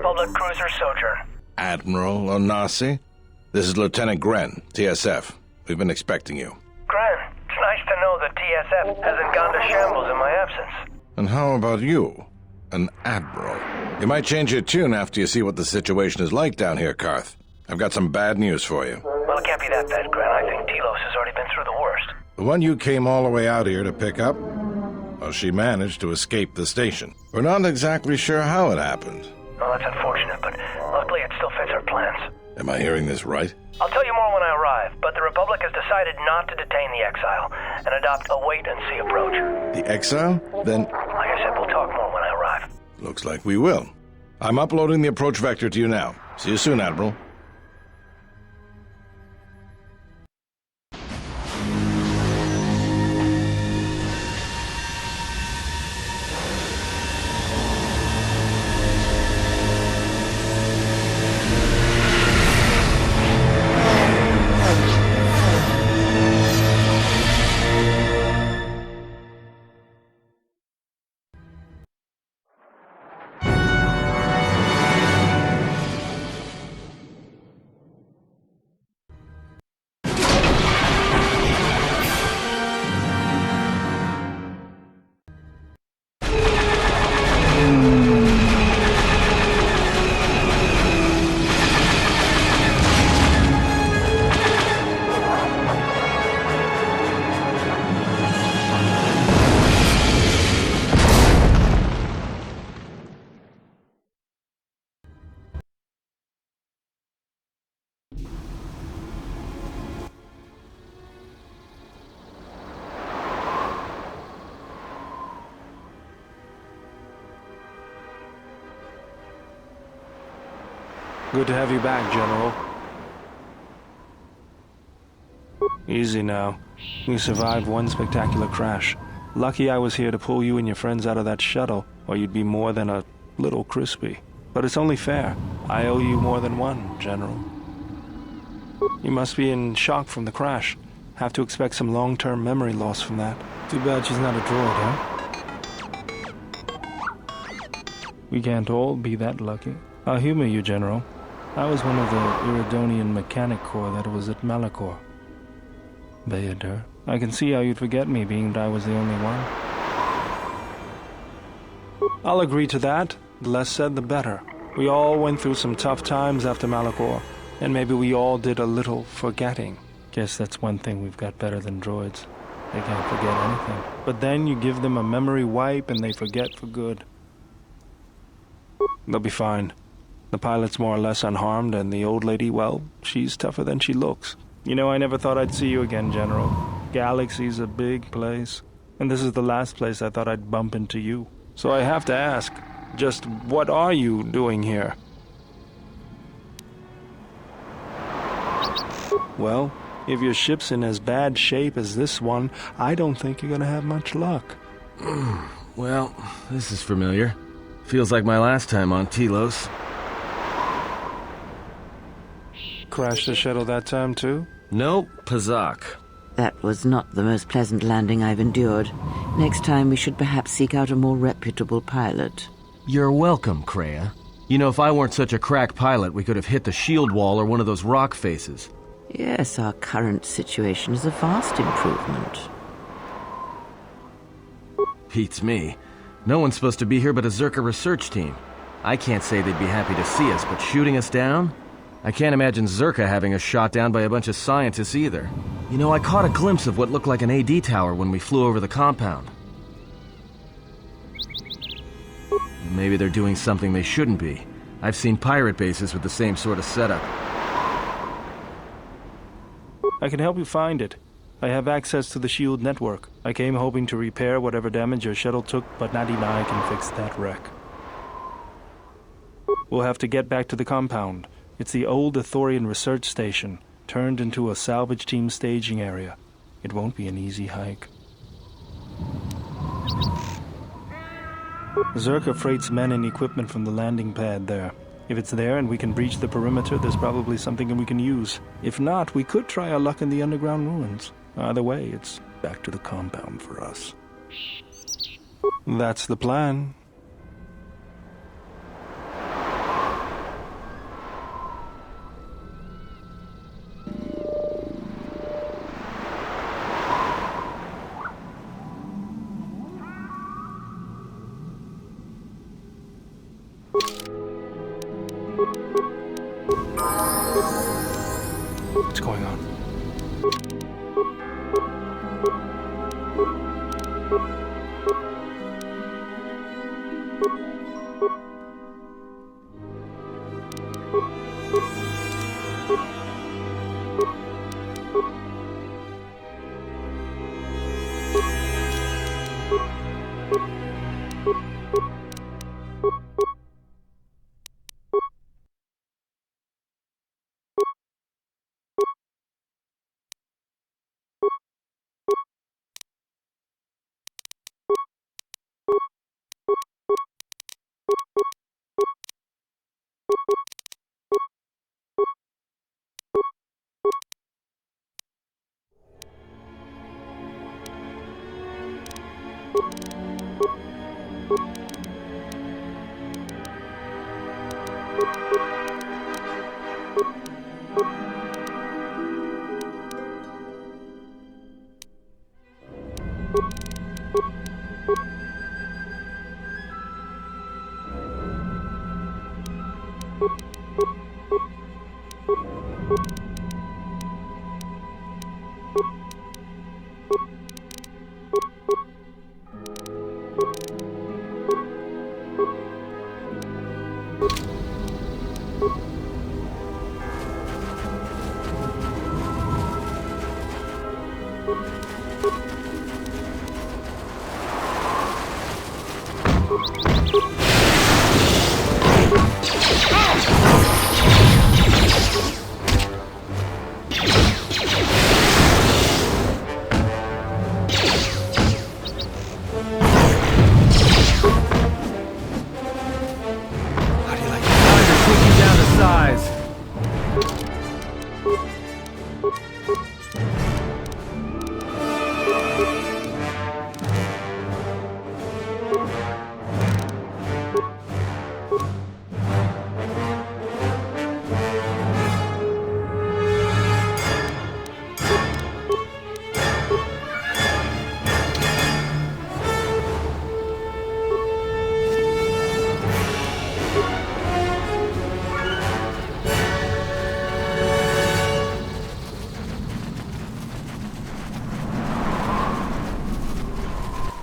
Republic cruiser Sojourn. Admiral Onasi? This is Lieutenant Gren, TSF. We've been expecting you. Gren, it's nice to know that TSF hasn't gone to shambles in my absence. And how about you? An Admiral. You might change your tune after you see what the situation is like down here, Karth. I've got some bad news for you. Well, it can't be that bad, Gren. I think Telos has already been through the worst. The one you came all the way out here to pick up? Well, she managed to escape the station. We're not exactly sure how it happened. Well, that's unfortunate, but luckily it still fits our plans. Am I hearing this right? I'll tell you more when I arrive, but the Republic has decided not to detain the Exile and adopt a wait-and-see approach. The Exile? Then... Like I said, we'll talk more when I arrive. Looks like we will. I'm uploading the approach vector to you now. See you soon, Admiral. Good to have you back, General. Easy now. You survived one spectacular crash. Lucky I was here to pull you and your friends out of that shuttle, or you'd be more than a little crispy. But it's only fair. I owe you more than one, General. You must be in shock from the crash. Have to expect some long-term memory loss from that. Too bad she's not a droid, huh? We can't all be that lucky. I'll humor you, General. I was one of the Iridonian Mechanic Corps that was at Malachor. Bayadur, I can see how you'd forget me, being that I was the only one. I'll agree to that. The less said, the better. We all went through some tough times after Malachor, and maybe we all did a little forgetting. Guess that's one thing we've got better than droids. They can't forget anything. But then you give them a memory wipe and they forget for good. They'll be fine. The pilot's more or less unharmed, and the old lady, well, she's tougher than she looks. You know, I never thought I'd see you again, General. Galaxy's a big place, and this is the last place I thought I'd bump into you. So I have to ask, just what are you doing here? Well, if your ship's in as bad shape as this one, I don't think you're gonna have much luck. Well, this is familiar. Feels like my last time on Telos. Crashed the shuttle that time, too? Nope, Pazak. That was not the most pleasant landing I've endured. Next time we should perhaps seek out a more reputable pilot. You're welcome, Kreia. You know, if I weren't such a crack pilot, we could have hit the shield wall or one of those rock faces. Yes, our current situation is a vast improvement. Beats me. No one's supposed to be here but a Zerka research team. I can't say they'd be happy to see us, but shooting us down? I can't imagine Zerka having us shot down by a bunch of scientists either. You know, I caught a glimpse of what looked like an AD tower when we flew over the compound. Maybe they're doing something they shouldn't be. I've seen pirate bases with the same sort of setup. I can help you find it. I have access to the shield network. I came hoping to repair whatever damage your shuttle took, but not even I can fix that wreck. We'll have to get back to the compound. It's the old Athorian research station, turned into a salvage team staging area. It won't be an easy hike. Zerka freights men and equipment from the landing pad there. If it's there and we can breach the perimeter, there's probably something we can use. If not, we could try our luck in the underground ruins. Either way, it's back to the compound for us. That's the plan.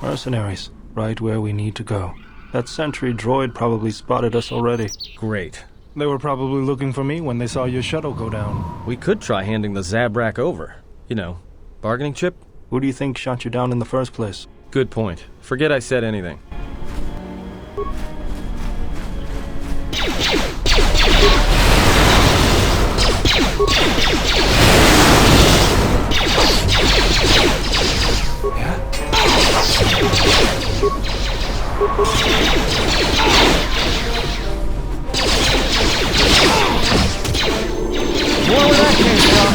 Mercenaries, right where we need to go. That sentry droid probably spotted us already. Great. They were probably looking for me when they saw your shuttle go down. We could try handing the Zabrak over. You know, bargaining chip? Who do you think shot you down in the first place? Good point. Forget I said anything. More where that came from.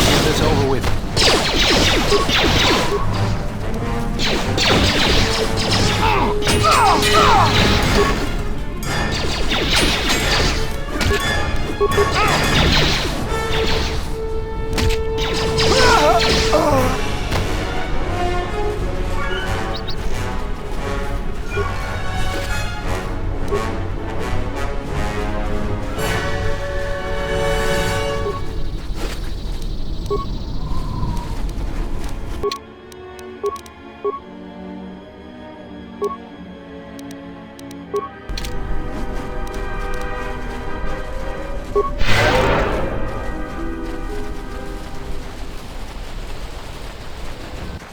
Get this over with.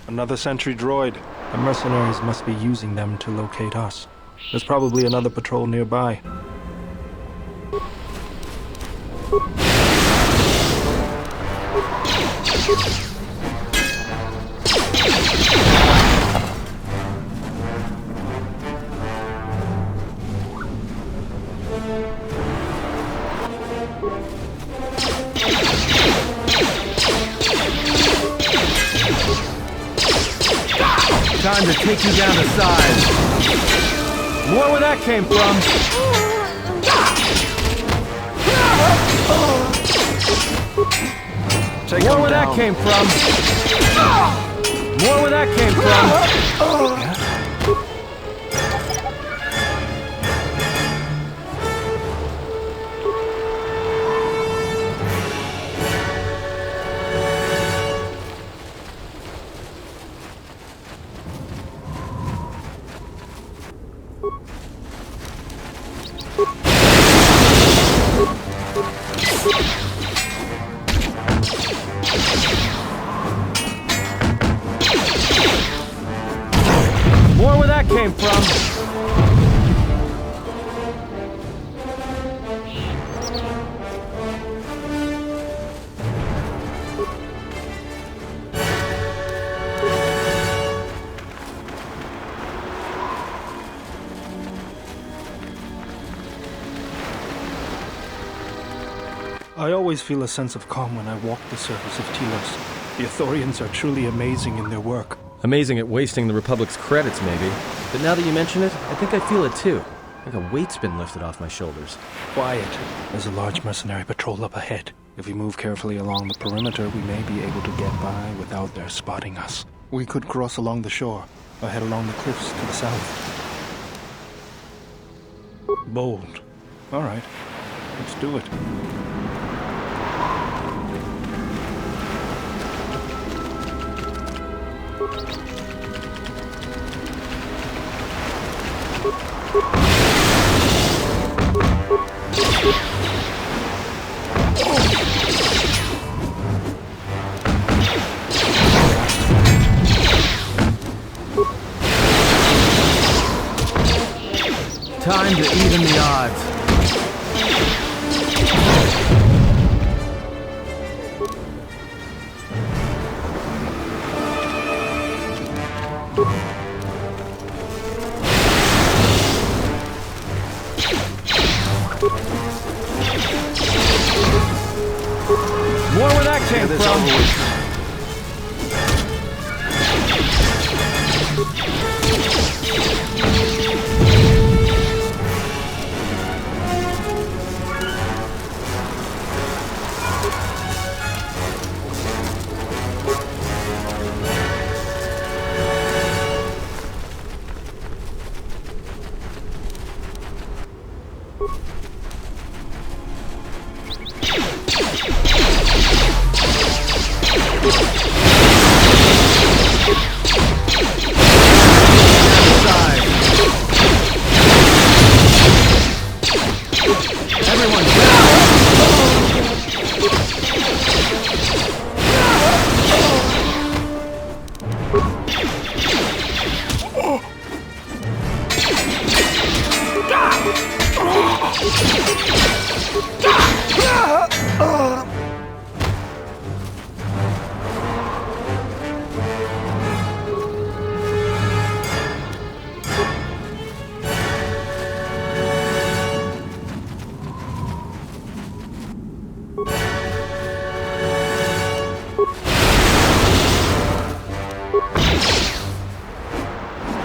Another sentry droid. The mercenaries must be using them to locate us. There's probably another patrol nearby. Time to take you down to size. More where that came from. More where that came from. More where that came from. came from. I always feel a sense of calm when I walk the surface of Telos. The Ithorians are truly amazing in their work. Amazing at wasting the Republic's credits, maybe. But now that you mention it, I think I feel it too. Like a weight's been lifted off my shoulders. Quiet. There's a large mercenary patrol up ahead. If we move carefully along the perimeter, we may be able to get by without their spotting us. We could cross along the shore, or head along the cliffs to the south. Bold. All right. Let's do it. Time to even the odds. More where that came from.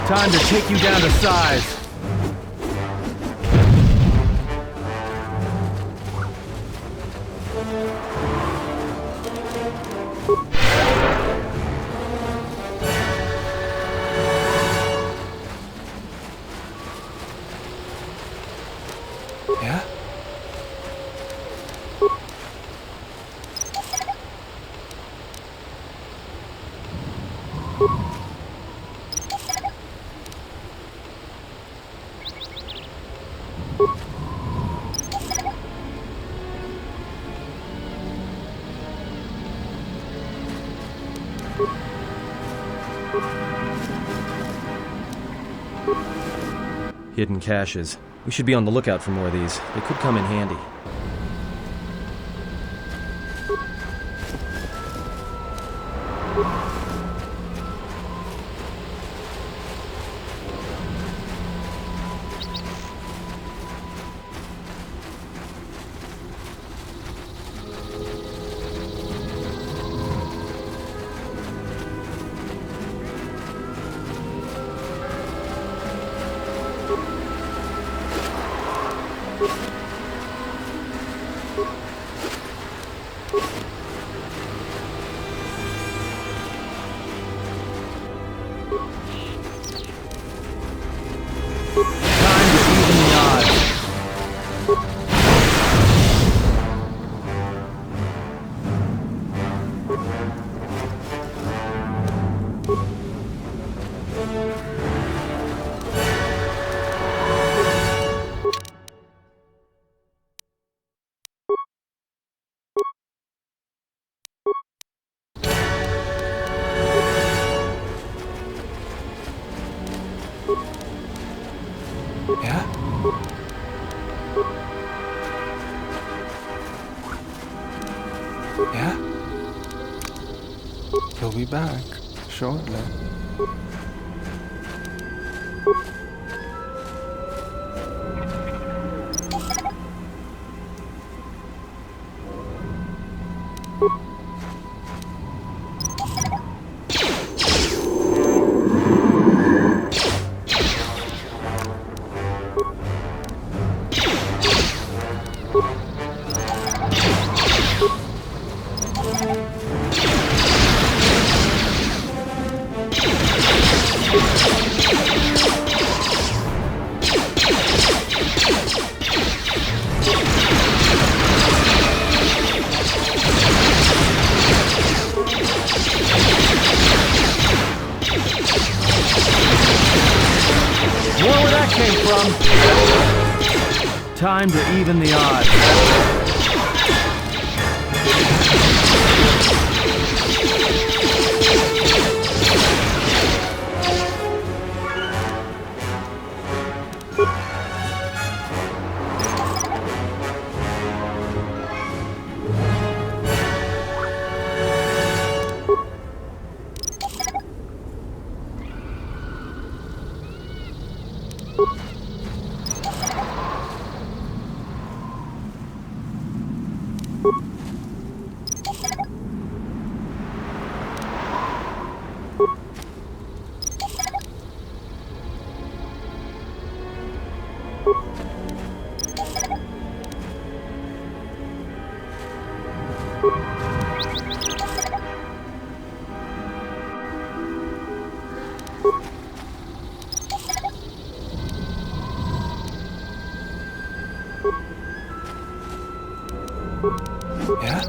Time to take you down to size. Yeah? Hidden caches. We should be on the lookout for more of these. They could come in handy. Yeah? He'll be back shortly. Time to even the odds. Yeah?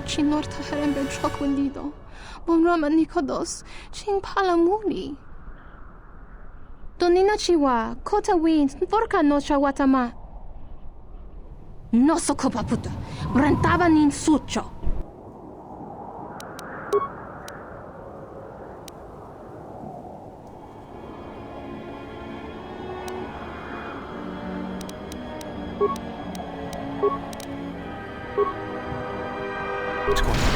Chin Norta Herembe Chokwendido, Bonrama Nikodos, Ching Palamuli. Donina Chiwa, Kota Wind, Vorka Nocha Watama. No sokopaputa, Brantaba nin sucho. What's going on?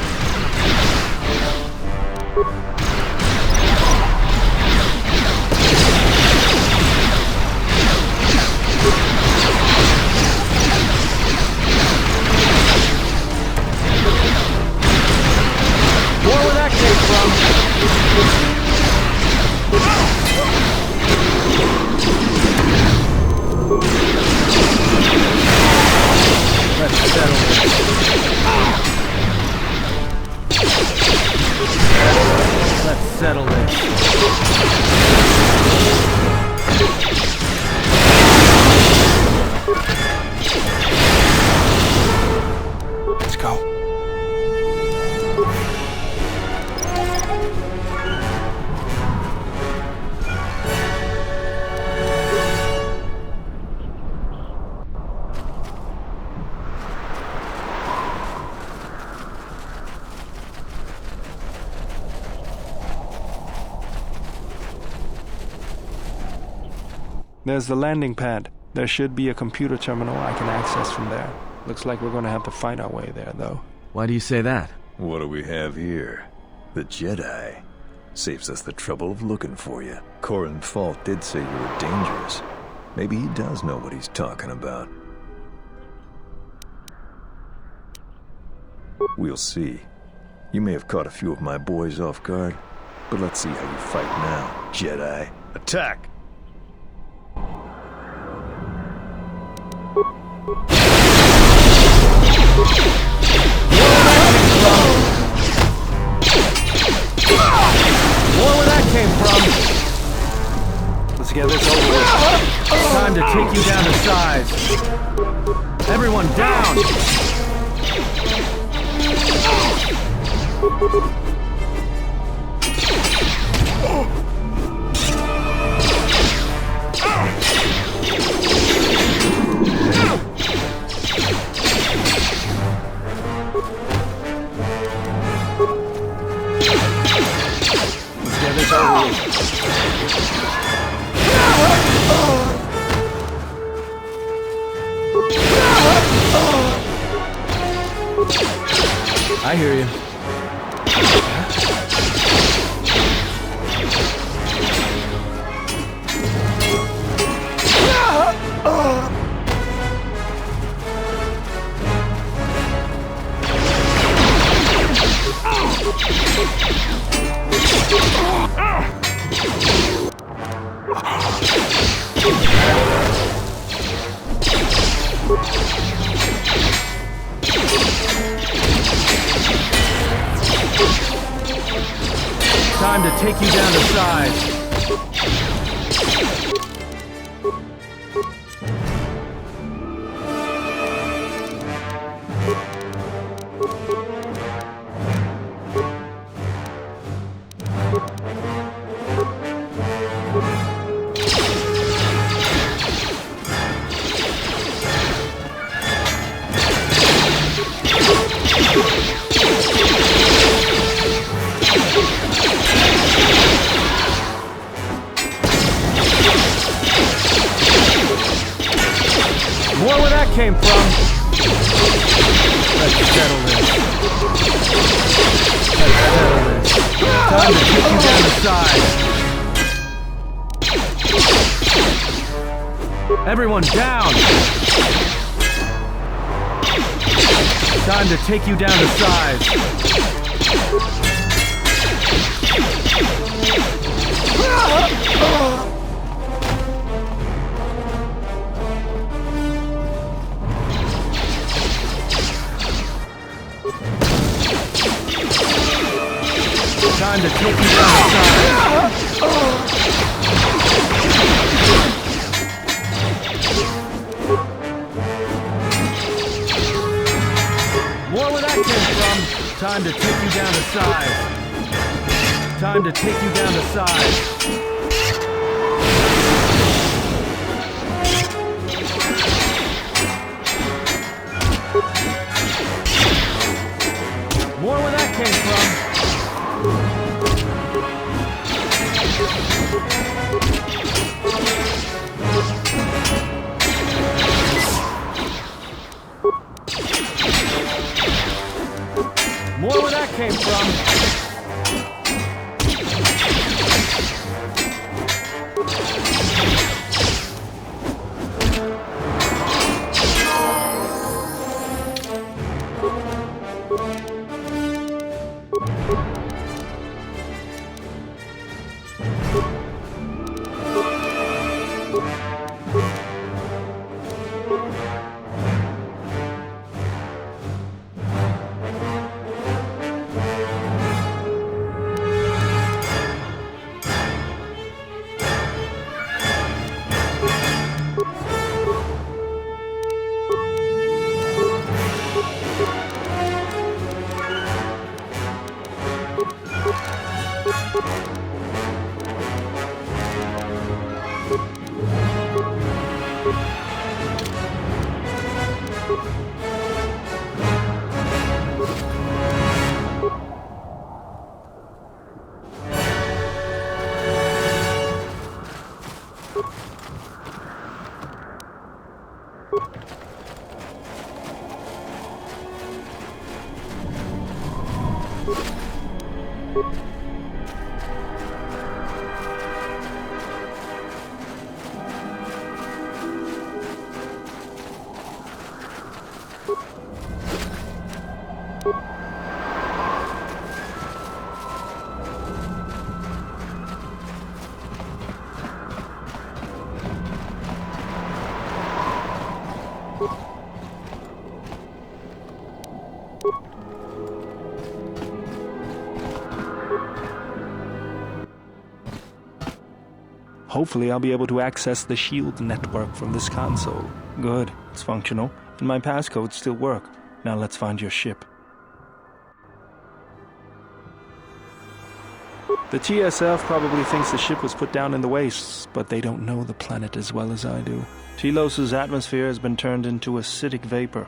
Where that came from? Let's settle this. Let's settle this. Let's go. There's the landing pad. There should be a computer terminal I can access from there. Looks like we're going to have to fight our way there, though. Why do you say that? What do we have here? The Jedi. Saves us the trouble of looking for you. Corin Fault did say you were dangerous. Maybe he does know what he's talking about. We'll see. You may have caught a few of my boys off guard, but let's see how you fight now, Jedi. Attack! More where that came from! Let's get this over with. Time to take you down to size. Everyone down! Let's get this over with. I hear you. Time to take you down to size. More where that came from. Let's settle this. Let's settle this. Time to take you down to size. Everyone down. Time to take you down to size. Time to take you down to size. More where that came from. Time to take you down to size. Time to take you down to size. More where that came from. More where that came from. Hopefully I'll be able to access the shield network from this console. Good, it's functional, and my passcodes still work. Now let's find your ship. The TSL probably thinks the ship was put down in the wastes, but they don't know the planet as well as I do. Telos' atmosphere has been turned into acidic vapor.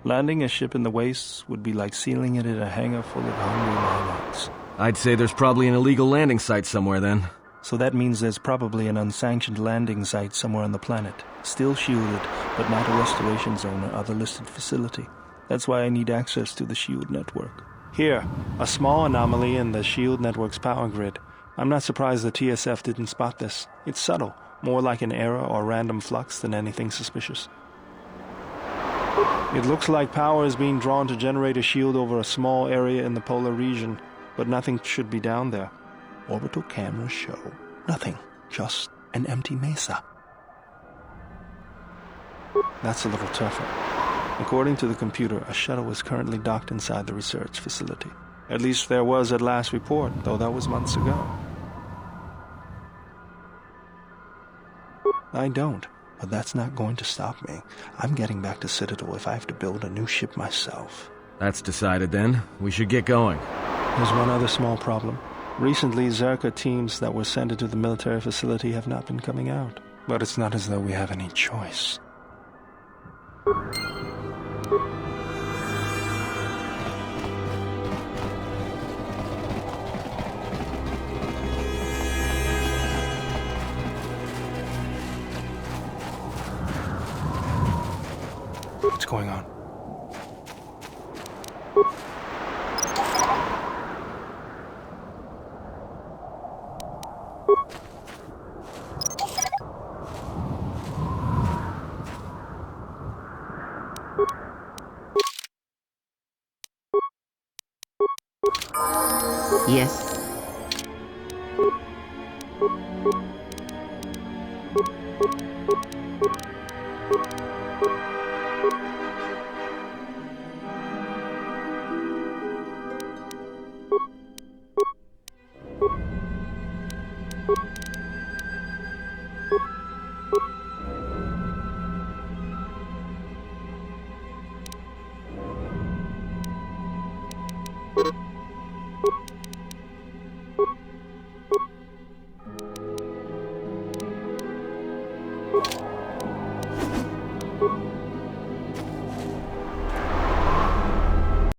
Landing a ship in the wastes would be like sealing it in a hangar full of hungry lilacs. I'd say there's probably an illegal landing site somewhere then. So that means there's probably an unsanctioned landing site somewhere on the planet, still shielded, but not a restoration zone or other listed facility. That's why I need access to the shield network. Here, a small anomaly in the shield network's power grid. I'm not surprised the TSF didn't spot this. It's subtle, more like an error or random flux than anything suspicious. It looks like power is being drawn to generate a shield over a small area in the polar region, but nothing should be down there. Orbital cameras show nothing, just an empty mesa. That's a little tougher. According to the computer, a shuttle is currently docked inside the research facility. At least there was at last report, though that was months ago. I don't, but that's not going to stop me. I'm getting back to Citadel if I have to build a new ship myself. That's decided then. We should get going. There's one other small problem. Recently, Zerka teams that were sent into the military facility have not been coming out. But it's not as though we have any choice. What's going on? Yes?